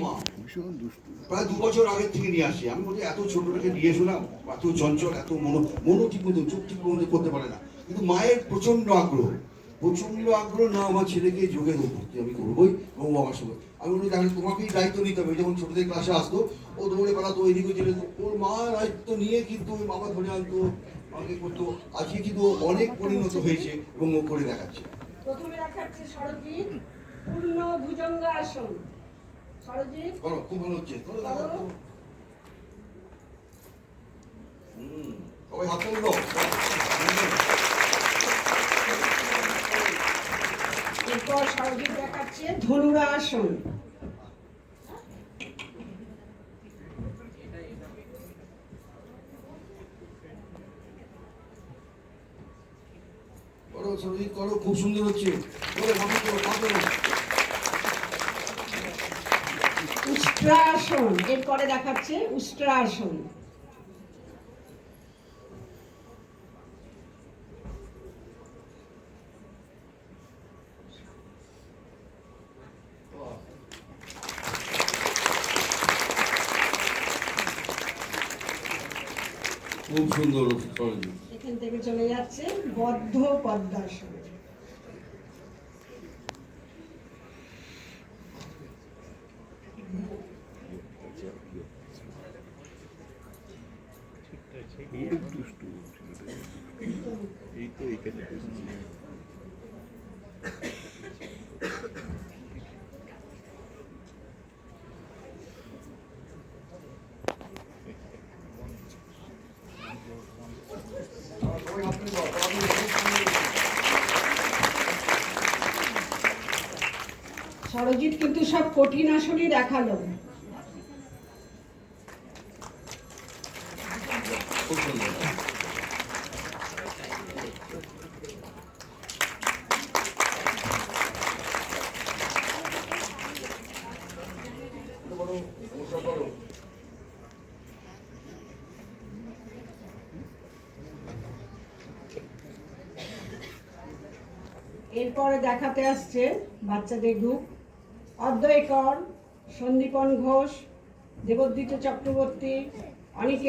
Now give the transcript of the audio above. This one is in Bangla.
মা প্রায় 2 বছর আগে থেকে নিয়ে আসি। আমি বলি এত ছোটটাকে নিয়ে এসলাম, এত চঞ্চল, এত মনো ঠিক মতো চোখ ঠিক মতো করতে পারে না, কিন্তু মায়ের প্রচন্ড আগ্রহ না আমার ছেলেকে যোগে ভর্তি আমি করবোই এবং বাবার সঙ্গে। আমি বলি তাহলে তোমাকেই দায়িত্ব নিতে হবে। যখন ছোটদের ক্লাসে আসতো ও দৌড়ে বেড়াতো, এদিকে চলে যেত, ওর মা দায়িত্ব নিয়ে কিন্তু ওই বাবা ধরে আনতো, আমাকে করতো। আজকে কিন্তু অনেক পরিণত হয়েছে এবং ও করে দেখাচ্ছে। প্রথমে দেখাচ্ছে সরজিৎ পূর্ণ ভুজঙ্গাসন। সরজিৎ করো, খুব ভালো হচ্ছে। সবাই হাত তুলে দাও। এরপর সরজিৎ দেখাচ্ছে ধনুরাসন। করো সরজিৎ, করো, খুব সুন্দর হচ্ছে। উষ্ট্রাসন। এরপরে দেখাচ্ছে উষ্ট্রাসন। খুব সুন্দর এখান থেকে চলে যাচ্ছে বদ্ধ পদ্মাসন। সরজিৎ কিন্তু সব কঠিন আসনই দেখালো। এরপরে দেখাতে আসছে বাচ্চাদের গ্রুপ অদ্বৈকর, সন্দীপন ঘোষ, দেবদ্বিত চক্রবর্তী, অনিকেত